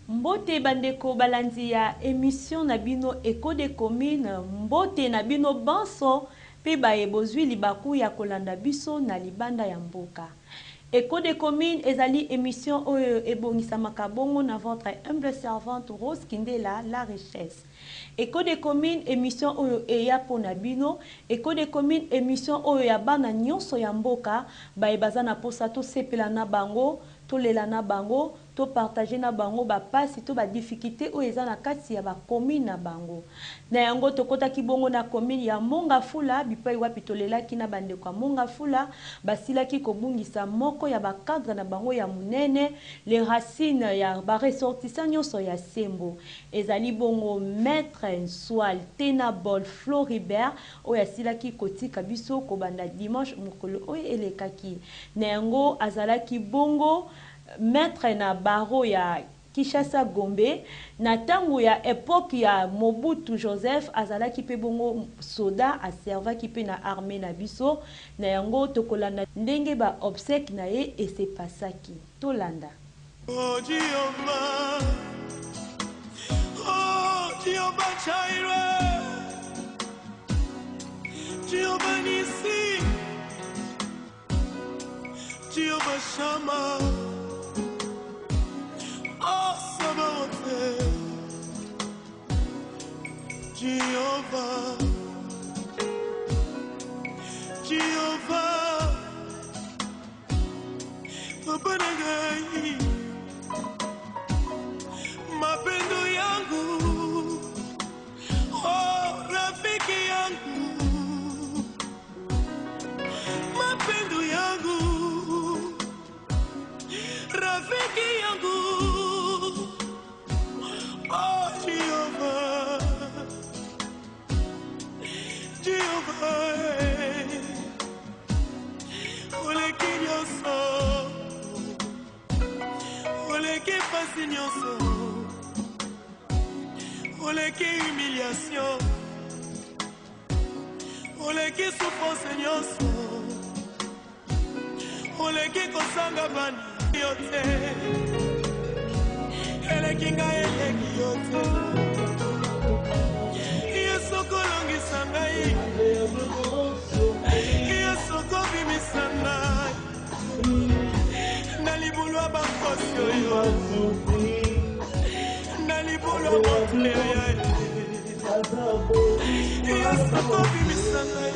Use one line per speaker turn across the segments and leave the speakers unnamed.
Mbote bandeko balandi ya émission Nabino Écho des communes, mbote Nabino banso, pe baye bozwi libaku ya kolanda biso na libanda ya mboka. Écho des communes ezali émission oyo ebongisa makabongo na votre humble servante Rose Kindela la richesse. Écho des communes émission oyo eya pona bino, Écho des communes émission oyo ya bana nyonso ya mboka, baye bazana posa to sepela na bango, to lela na bango, to partager na bango ba pasi to ba difficulté o eza na kati ya ba commune na bango. Na yango tokota kibongo na commune ya Mongafula bipai wapi tolela kina bande kwa Mongafula basila ki kobungisa moko ya ba cadre na bango ya munene les racines ya ba ressortissants nyonso ya Sembo. Ezali bongo maître Nswal Tenabol Floribert o ya sila ki kotika biso ko banda dimanche mokolo o elekaki. Na yango azalaki bongo maître na baro ya Kishasa Gombe na tango ya époque ya Mobutu Joseph azalaki pe bongo soda aservaki pe na armée na biso na yango tokolanda ndenge ba obsèque na ye esepasaki tolanda.
Oh Jehovah, oh Jehovah Jireh, Jehovah Nissi, Jehovah Shammah. Jehovah, Jehovah, Papa Nagai, mapendo yangu, oh rafiki yangu, mapendo yangu, rafiki yangu, oh Jehovah. Oleki nyonso, oleki pasi nyonso, oleki humiliation, oleki souffrance nyonso, oleki kosanga bani yote, eleki ngai eleki yote. Yesu kolongisa ngai, Yesu kobimisa ngai, na libulu ya bankosi oyo, na libulu ya motle ya Yesu kobimisa ngai.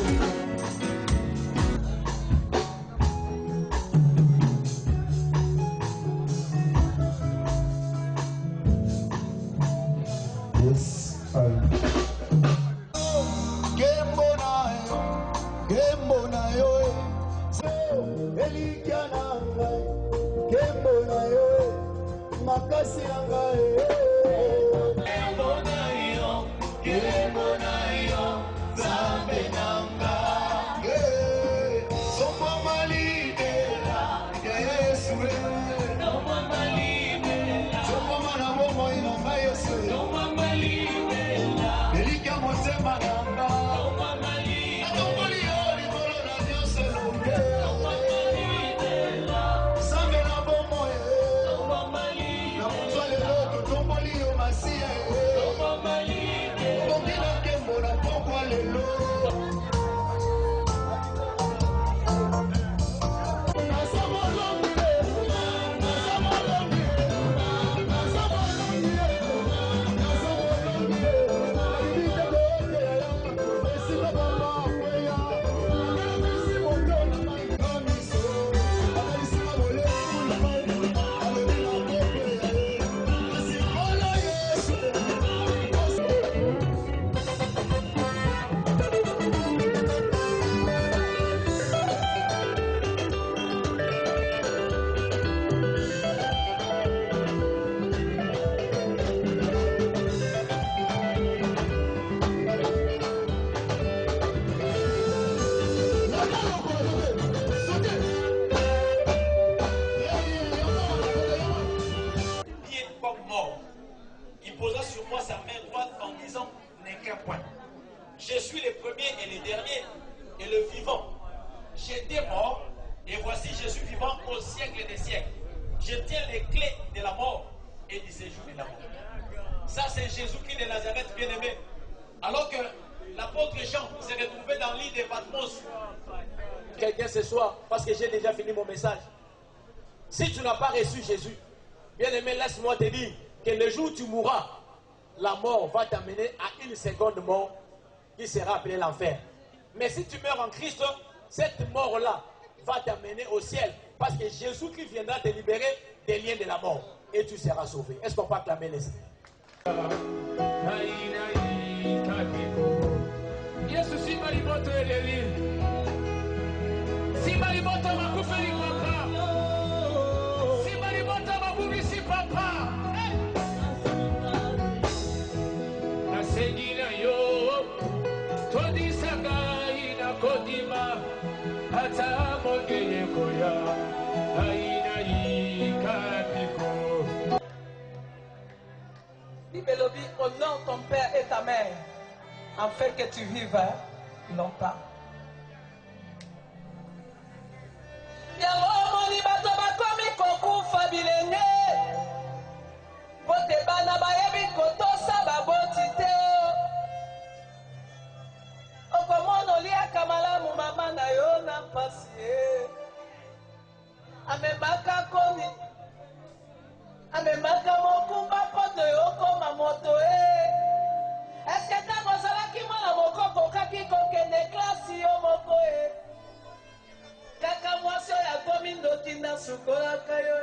Je suis le premier et le dernier et le vivant. J'étais mort et voici je suis vivant au siècle des siècles. Je tiens les clés de la mort et du séjour de la mort. Ça, c'est Jésus-Christ de Nazareth, bien-aimé. Alors que l'apôtre Jean s'est retrouvé dans l'île de Patmos. Quelqu'un ce soir, parce que j'ai déjà fini mon message. Si tu n'as pas reçu Jésus, bien-aimé, laisse-moi te dire que le jour où tu mourras, la mort va t'amener à une seconde mort qui sera appelée l'enfer. Mais si tu meurs en Christ, cette mort-là va t'amener au ciel. Parce que Jésus-Christ viendra te libérer des liens de la mort. Et tu seras sauvé. Est-ce qu'on peut acclamer les saints?
Bibelobi, honore ton père et ta mère, afin que tu vives longtemps. Amemaka mokumba poto yokoma moto Est-ce que ta kozala ki mwana mokoko kaki kokende klasi yo moko Kaka mwasi oyo akomi ndoki na sukolaka yo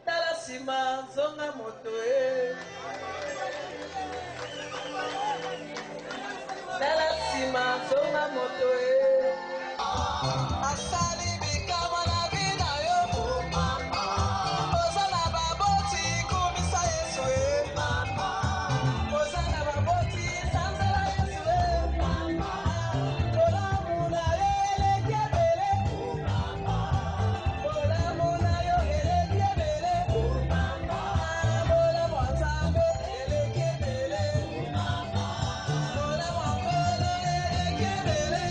Tala nsima zonga moto Tala nsima zonga moto Asali bikama na vida yo Ozana baboti kumisa Yesu Ozana baboti sanzala Yesu Kolamu na yo eleki ebele Kolamu na yo eleki ebele Kolamu Nzambe eleki ebele Kolamu Nkolo eleki ebele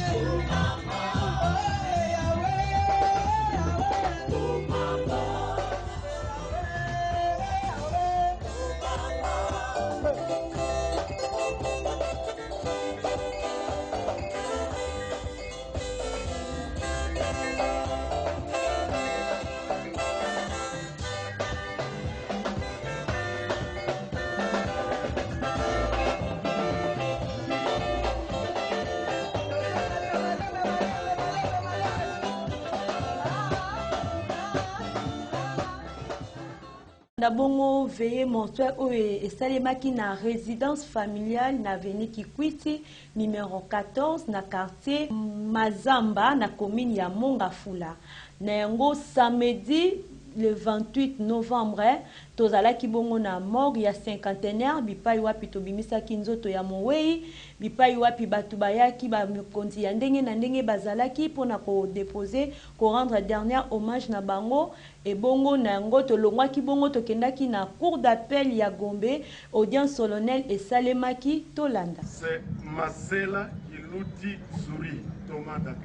Dabongo veillé mensuel et salemaki na résidence familiale na avenue Kikwiti numéro 14 na quartier Mazamba na commune ya Mongafula. Na yango samedi le 28 novembre tozalaki bongo na morgue ya cinquantenaire bipai wapi tobimisaki nzoto ya Mowei bipai wapi batu bayaki ba mikonzi ya ndenge na ndenge bazalaki pona ko déposer ko rendre dernier hommage na bango et bongo na yango tolongwaki bongo tokendaki na cour d'appel ya Gombe audience solennelle et salemaki tolanda.
C'est Marcela Iluti Souri Tomada.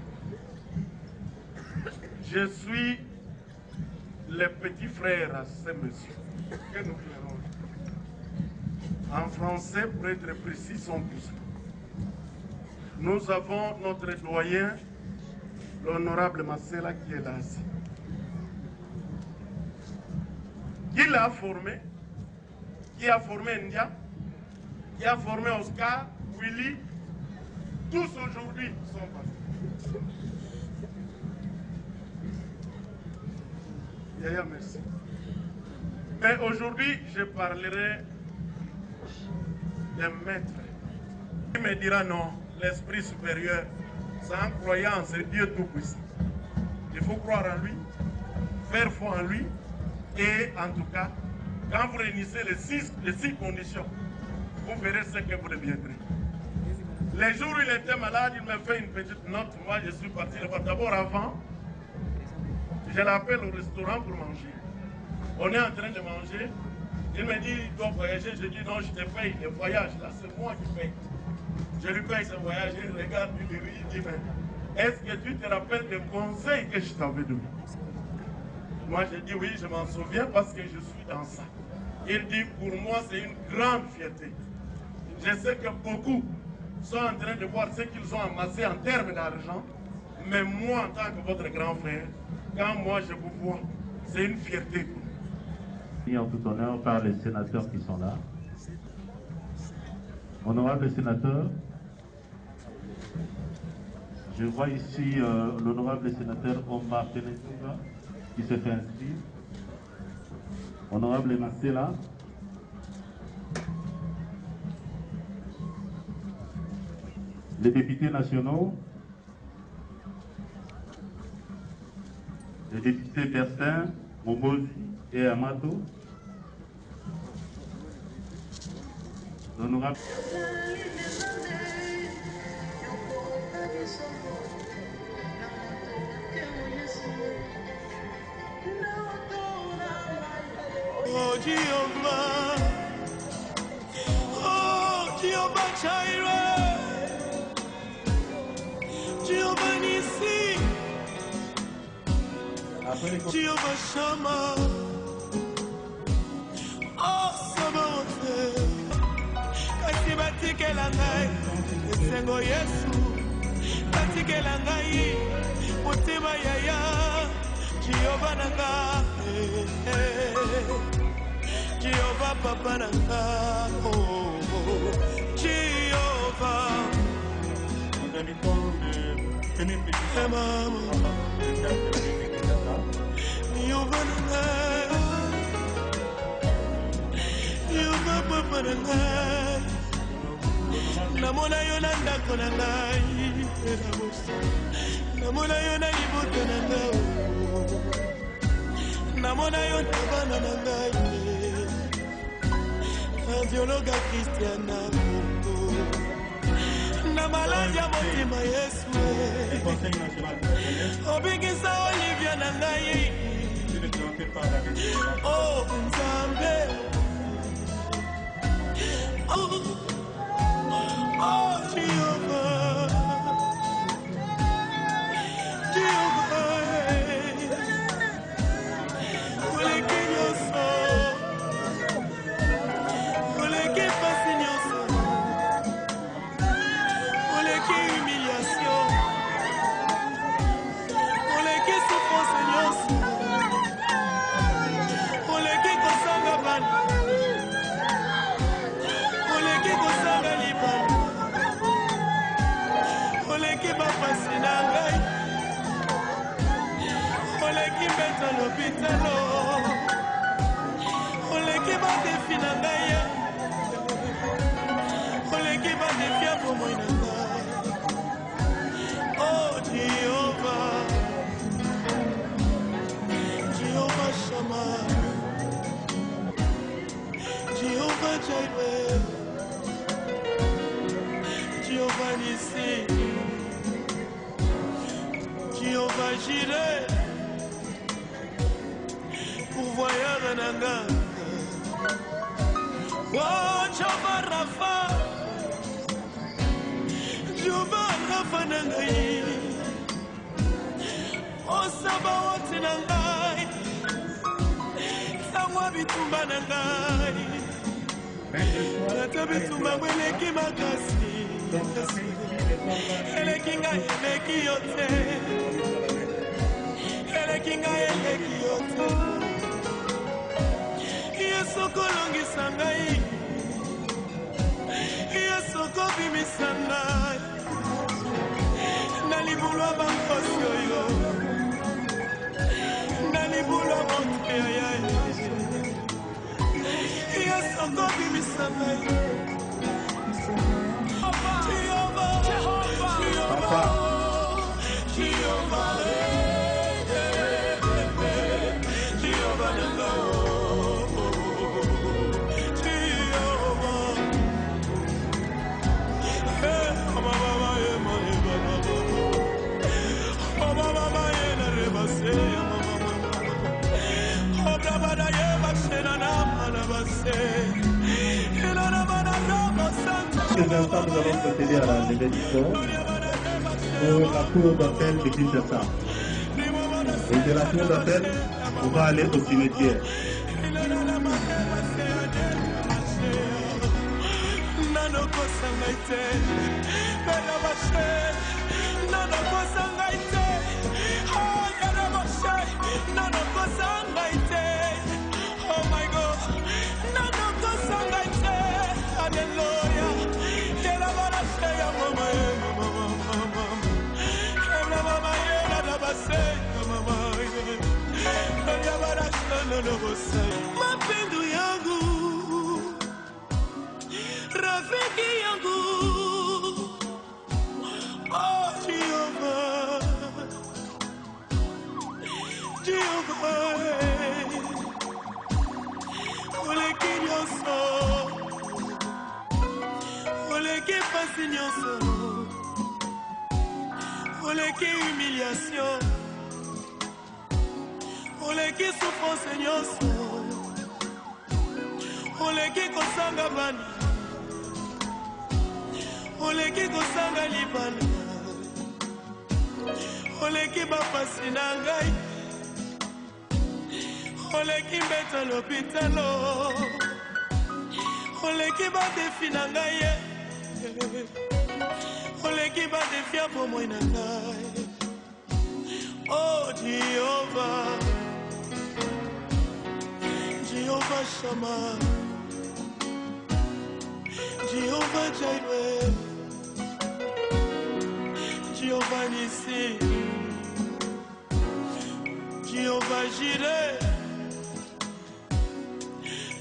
Je suis le petit frère à ce monsieur que nous plairons. En français, pour être précis, son cousin. Nous avons notre doyen, l'honorable Marcela, qui est là. Qui l'a formé, qui a formé Ndia, qui a formé Oscar, Willy, tous aujourd'hui sont passés. Yaya, merci. Mais aujourd'hui, je parlerai d'un maître. Il me dira non, l'esprit supérieur, c'est en croyant, c'est Dieu tout-puissant. Il faut croire en lui, faire foi en lui, et en tout cas, quand vous réunissez les six conditions, vous verrez ce que vous deviendrez. Les jours où il était malade, il m'a fait une petite note. Moi, je suis parti là-bas. D'abord, avant, je l'appelle au restaurant pour manger. On est en train de manger. Il me dit, il doit voyager. Je dis, non, je te paye le voyage. Là, c'est moi qui paye. Je lui paye ce voyage. Il regarde, il dit, mais est-ce que tu te rappelles des conseils que je t'avais donné? Moi, j'ai dit oui, je m'en souviens parce que je suis dans ça. Il dit, pour moi, c'est une grande fierté. Je sais que beaucoup sont en train de voir ce qu'ils ont amassé en termes d'argent, mais moi, en tant que votre grand frère, quand moi je vous vois, c'est une fierté pour moi.
Et en tout honneur par les sénateurs qui sont là. Honorable sénateur, je vois ici l'honorable sénateur Omar Tenetuga qui se fait inscrire. Honorable Marcella. Les députés nationaux, les députés Bertin, Mobozi et Amato, l'honorable.
Oh Jehovah, oh Jehovah Jireh, Jehovah Nissi, Jehovah Shammah, oh Sabaoth, kasi batikela ngai, esengo Yesu, batikela ngai, mutima yaya, Jehovah nanga, Jehovah Papa nanga, oh Jehovah, hey mama, Jehovah nanga, Jehovah Papa nanga, namona yo na ndako na ngai, namona yo na liboto na ngai, namona yo na bana na ngai, Diologa Christiana Mungu na maladi ya motima Yesu obingisa Olivia na ngai oh Nzambe oh Jehovah l'hôpital, on l'équipe a défi na ngai, on l'équipe a défi pour moi. Oh Jehovah, Jehovah Shammah, Jehovah Jireh, Jehovah Nissi, Jehovah Jireh. Pourvoyeur nanga, oh Jehovah Rapha, Jehovah Rapha nangai, oh Sabaoth nangai, Sangwa bitumba nangai, Nata bitumba mweleki makasi, eleki nga eleki yote, eleki nga eleki yote. Soko longisa ngai, soko bimisa ngai, na libulu ya bankosi oyo, na libulu ya montre ya soko bimisa ngai. Jehovah, Jehovah, Jehovah, Jehovah, Jehovah nanga.
Quelques instants, nous allons procéder à la bénédiction pour la cour d'appel de Kinshasa. Et de la cour d'appel, On va aller au cimetière.
Oh my God, hallelujah. Mapendo yangu, rafiki yangu, oh Jehovah, Jehovah, oleki nyonso, oleki pasi nyonso, oleki humiliation, oleki souffrance nyonso, oleki kosanga bana, oleki kosanga libala, oleki bapasi na ngai, oleki mbeta l'hôpitalo, oleki badefi na ngai ye, oleki badefi ya bomoi na ngai. Oh Jehovah, Jehovah Shammah, Jehovah Jireh, Jehovah Nissi, Jehovah Jireh,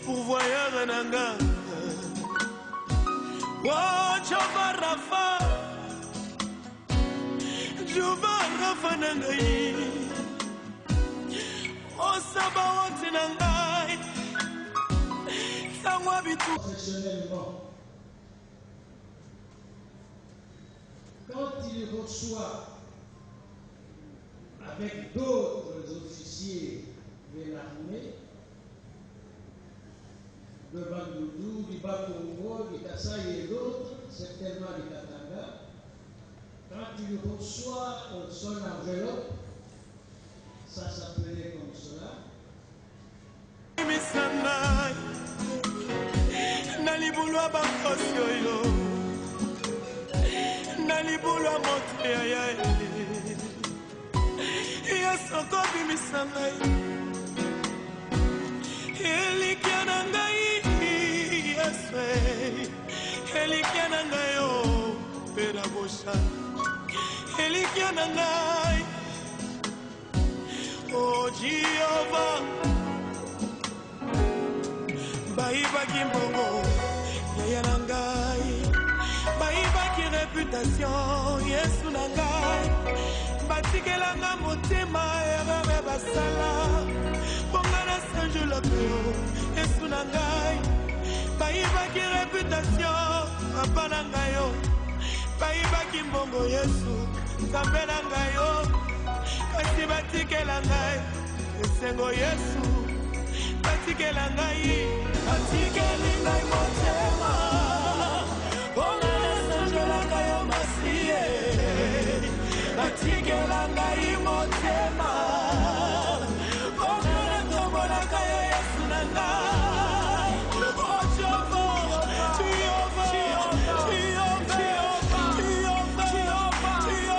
pourvoyeur nanga. Oh Jehovah Rapha, Jehovah Rapha nangai, oh Sabaoth nangai, sangwa bitu.
Professionnellement, quand il reçoit avec d'autres officiers de l'armée, de Bandoudou, du Bas-Congo, du Kassai et d'autres, certainement du Katanga, quand il reçoit son enveloppe, ça s'appelait comme cela.
Nalibulwa bankosioyo, nalibulwa motreyaya, yasoko bimisangai, elikiana ngai, yaswe, elikiana ngai o, pera bosha, elikiana ngai, oh Jehovah. Baïba Kimbongo, Yaya Nangai, Baïba qui réputation, Yesu Nangai, Batikelanga Motema, Erebe Basala, Pongana Sanjo Lopeo, Yesu Nangai, Baïba qui réputation, Papa Nangayo, Baïba Kimbongo, Yesu, Sambe Nangayo, Kasi Batikelangai, Sengo Yesu. Atikela ngai, atikeli ngai motema, Pongana sanjo la ngai o masie, atikela ngai motema, Pongana tombo la ngai o Yesu na ngai, oh Jehovah, Jehovah, Jehovah, Jehovah, Jehovah, Jehovah,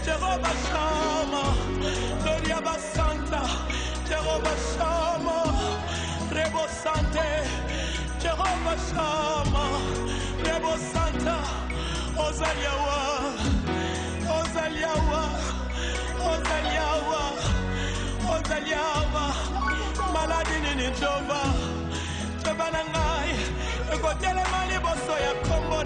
Jehovah Shammah, Gloria Basanta, Jehovah Shammah, Rebo Sante, Jehovah Shammah, Rebo Santa, Ozaliawa, Ozaliawa, Ozaliawa, Ozaliawa, Maladini ni Jehovah, Jehovah Nangai, Ekotele mali boso ya Kongo,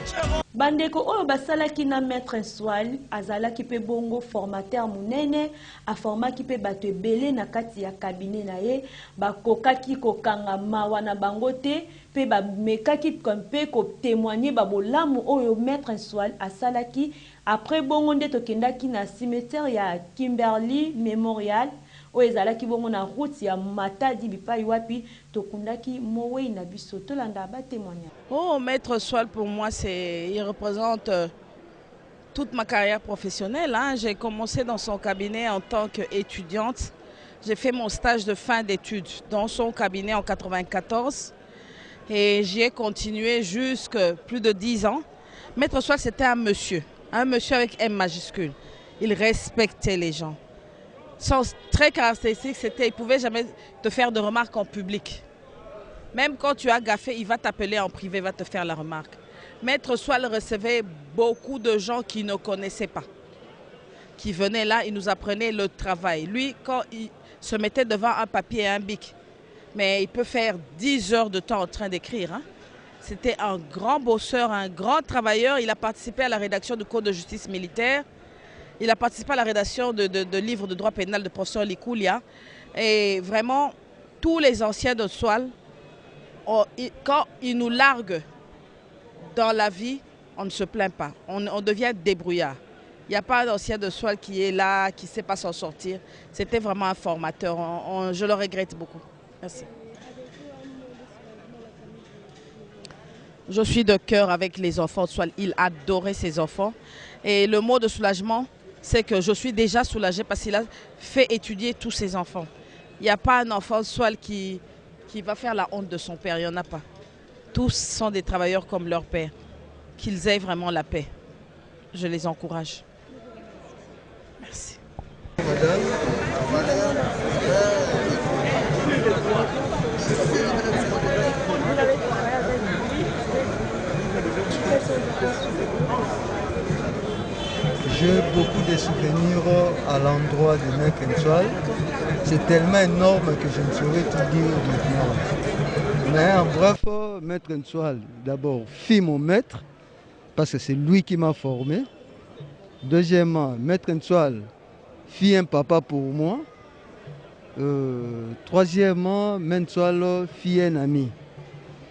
Jehovah.
bandeko oyo basalaki na maître Nswali azalaki pe bongo formateur munene aformaki pe bato ebele na kati ya cabinet na ye bakokaki kokanga mawa na bango te pe bamekaki pe kotémoigner babolamu oyo maître Nswali asalaki après bongo nde tokendaki na cimetière ya Kimberley Memorial oyo ezalaki bongo na route ya Matadi bipai wapi tokundaki mowei na biso tolanda ba témoignage.
Oh, maître Nswali pour moi il représente toute ma carrière professionnelle. Hein. J'ai commencé dans son cabinet en tant qu'étudiante. J'ai fait mon stage de fin d'études dans son cabinet en 94 et j'y ai continué jusqu'à plus de 10 ans. Maître Nswali c'était un monsieur avec M majuscule. Il respectait les gens. Son trait caractéristique, c'était qu'il ne pouvait jamais te faire de remarques en public. Même quand tu as gaffé, il va t'appeler en privé, il va te faire la remarque. Maître Nswali recevait beaucoup de gens qui ne connaissaient pas, qui venaient là, il nous apprenait le travail. Lui, quand il se mettait devant un papier et un bic, mais il peut faire 10 heures de temps en train d'écrire. Hein. C'était un grand bosseur, un grand travailleur. Il a participé à la rédaction du Code de justice militaire. Il a participé à la rédaction de livres de droit pénal de professeur Likoulia. Et vraiment, tous les anciens de Nswali, quand ils nous larguent dans la vie, on ne se plaint pas. On devient débrouillard. Il n'y a pas d'ancien de Nswali qui est là, qui ne sait pas s'en sortir. C'était vraiment un formateur. Je le regrette beaucoup. Merci. Je suis de cœur avec les enfants de Nswali. Il adorait ses enfants. Et le mot de soulagement, c'est que je suis déjà soulagée parce qu'il a fait étudier tous ses enfants. Il n'y a pas un enfant de Nswali qui va faire la honte de son père, il n'y en a pas. Tous sont des travailleurs comme leur père. Qu'ils aient vraiment la paix. Je les encourage. Merci.
J'ai beaucoup de souvenirs à l'endroit de Maître Nswali. C'est tellement énorme que je ne saurais tout dire maintenant. Mais en bref, Maître Nswali, d'abord, fit mon maître, parce que c'est lui qui m'a formé. Deuxièmement, Maître Nswali fit un papa pour moi. Troisièmement, Maître Nswali fit un ami.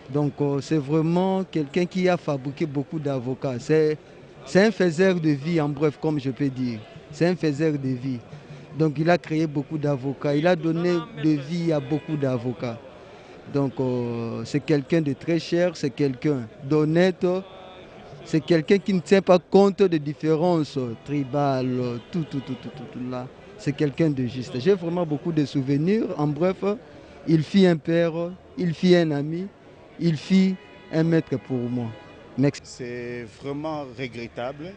Donc c'est vraiment quelqu'un qui a fabriqué beaucoup d'avocats. C'est un faiseur de vie, en bref, comme je peux dire. C'est un faiseur de vie. Donc il a créé beaucoup d'avocats. Il a donné de vie à beaucoup d'avocats. Donc c'est quelqu'un de très cher, c'est quelqu'un d'honnête. C'est quelqu'un qui ne tient pas compte des différences tribales, tout là. C'est quelqu'un de juste. J'ai vraiment beaucoup de souvenirs. En bref, il fit un père, il fit un ami, il fit un maître pour moi.
C'est vraiment regrettable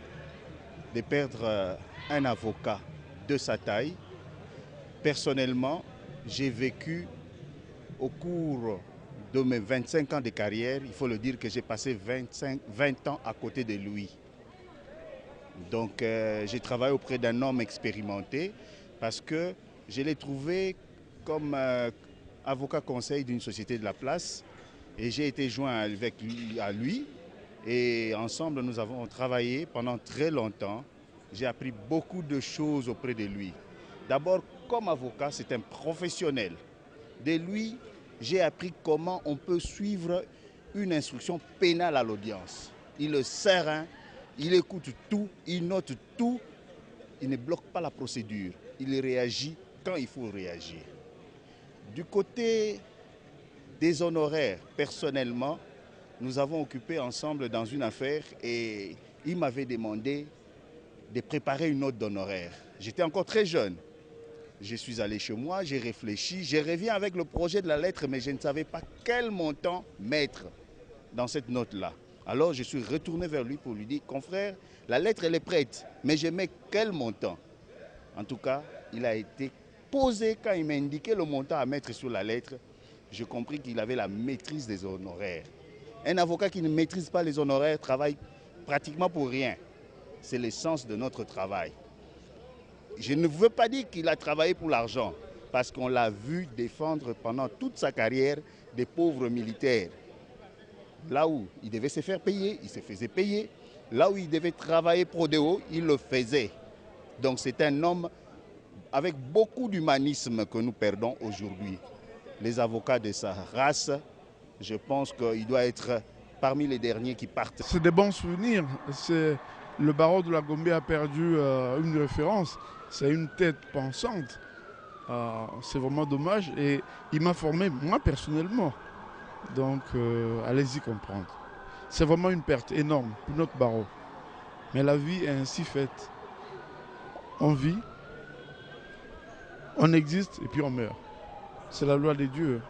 de perdre un avocat de sa taille. Personnellement, j'ai vécu au cours de mes 25 ans de carrière, il faut le dire que j'ai passé 20 ans à côté de lui. Donc j'ai travaillé auprès d'un homme expérimenté parce que je l'ai trouvé comme avocat conseil d'une société de la place et j'ai été joint avec lui, à lui et ensemble nous avons travaillé pendant très longtemps. J'ai appris beaucoup de choses auprès de lui. D'abord, comme avocat, c'est un professionnel. De lui, j'ai appris comment on peut suivre une instruction pénale à l'audience. Il est serein, il écoute tout, il note tout, il ne bloque pas la procédure. Il réagit quand il faut réagir. Du côté des honoraires, personnellement, nous avons occupé ensemble dans une affaire et il m'avait demandé de préparer une note d'honoraires. J'étais encore très jeune. Je suis allé chez moi, j'ai réfléchi, je reviens avec le projet de la lettre, mais je ne savais pas quel montant mettre dans cette note-là. Alors je suis retourné vers lui pour lui dire, confrère, la lettre elle est prête, mais je mets quel montant? En tout cas, il a été posé quand il m'a indiqué le montant à mettre sur la lettre. J'ai compris qu'il avait la maîtrise des honoraires. Un avocat qui ne maîtrise pas les honoraires travaille pratiquement pour rien. C'est l'essence de notre travail. Je ne veux pas dire qu'il a travaillé pour l'argent, parce qu'on l'a vu défendre pendant toute sa carrière des pauvres militaires. Là où il devait se faire payer, il se faisait payer. Là où il devait travailler pro Deo, il le faisait. Donc c'est un homme avec beaucoup d'humanisme que nous perdons aujourd'hui. Les avocats de sa race, je pense qu'il doit être parmi les derniers qui partent.
C'est des bons souvenirs. Le barreau de la Gombe a perdu une référence. C'est une tête pensante. C'est vraiment dommage. Et il m'a formé, moi personnellement. Donc allez-y comprendre. C'est vraiment une perte énorme pour notre barreau. Mais la vie est ainsi faite. On vit, on existe et puis on meurt. C'est la loi de Dieu.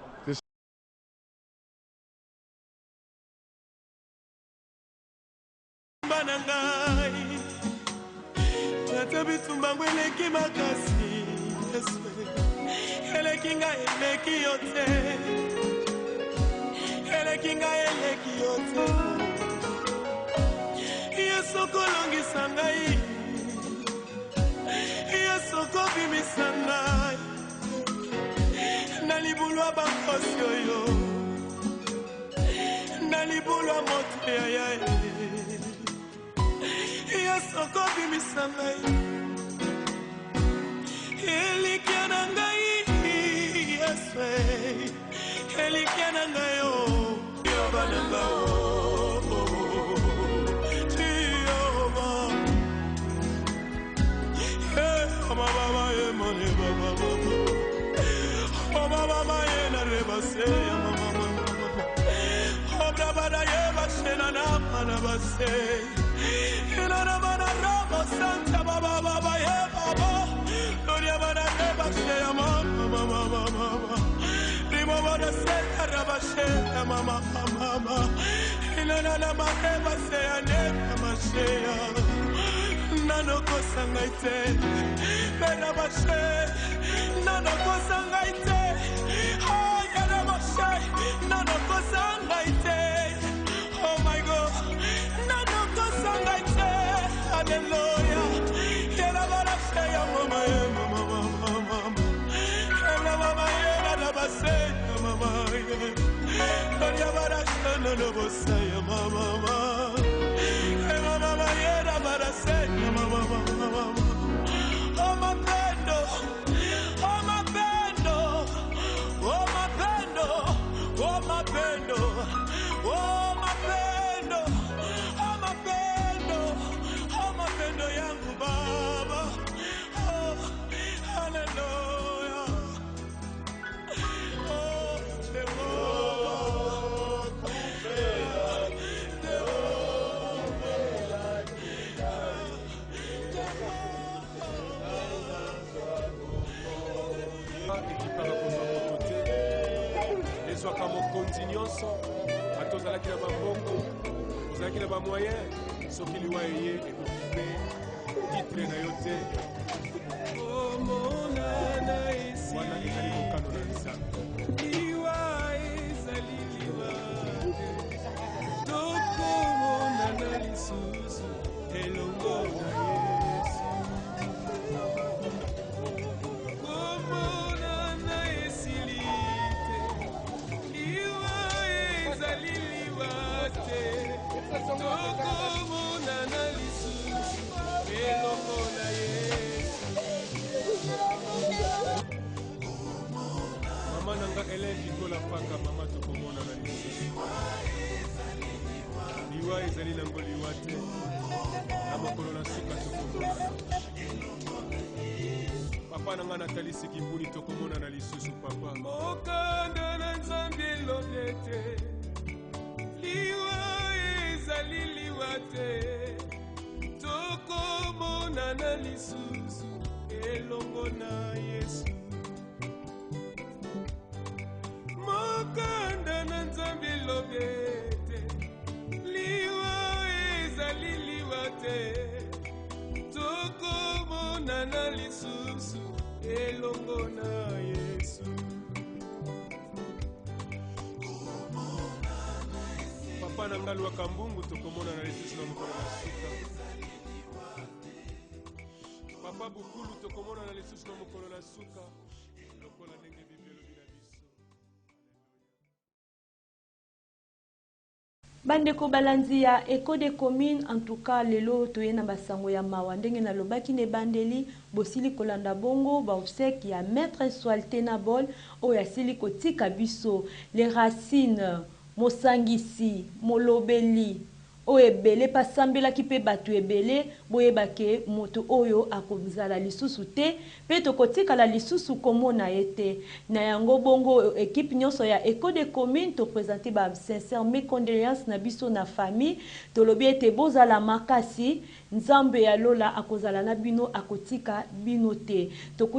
Nalibulwa bakosioyo nalibulwa moto ya Yesoko bimisanga elikia na ngai Yeswe elikia na ngai yo bananga Mama ye mone baba Mama ye na rebase mama Obra bada ye bashena na mana base Ina na mana rabo santa baba ye baba Gloria bada ye bashe mama Rimo bada se rabashe mama Ina na mana base ane mashe Nano kosangaite, bena bashe. Nano kosangaite, oh yana bashe. Nano kosangaite, oh my God. Nano kosangaite, hallelujah. Yana bashe ya mama, yana mama yana bashe ya mama. Yana bashe nano bashe ya mama. Mama yana bashe. Oh my bendo, oh my bendo, oh my bendo, oh my bendo, oh my bendo, oh my bendo, oh my bendo yangu baba, oh hallelujah, oh ezwaka mokonzi nyonso ata ozalaki na bambongo ozalaki na bamoyen soki liwa eye ekoki mpe titre na yo te wana ezali mokano na nzambe liwa ezali liwa tokomonana lisusu elongo na Yesu komonana esili tokomonana lisusu elongo na Yesu mama nanga eleki kola paka mama tokomonana lisusu liwa ezali nango liwa te na mokolo na suka tokomonana papa nanga natalisi kimbuni tokomonana lisusu papa mokanda na nzambe elobi te liwa ezali liwa te tokomonana lisusu elongo na Yesu mokanda na nzambe elobi te liwa ezali liwa te tokomonana lisusu elongo na Yesu papa na ngai lwaka mbungu tokomonana lisusu na mokolo na suka papa bukulu tokomonana lisusu na mokolo na suka lokola ndenge Biblia elobi na biso
Bandeko balanzi ya Éco des communes, en tout cas lelo toyena basango ya mawa ndenge na lobaki ne bandeli bosili kolanda bongo ba obsèque ya maître Soalte na bol o ya sili kotika biso les racines mosangisi molobeli o ebele pasambela ki pe batu ebele boyebake moto oyo akozala lisusu te pe tokotika la lisusu komona ete na yango bongo équipe nyonso ya Éco des communes to présenter ba sincère mécondoléances na biso na famille to lobi ete bozala makasi nzambe ya lola akozala na bino akotika bino te.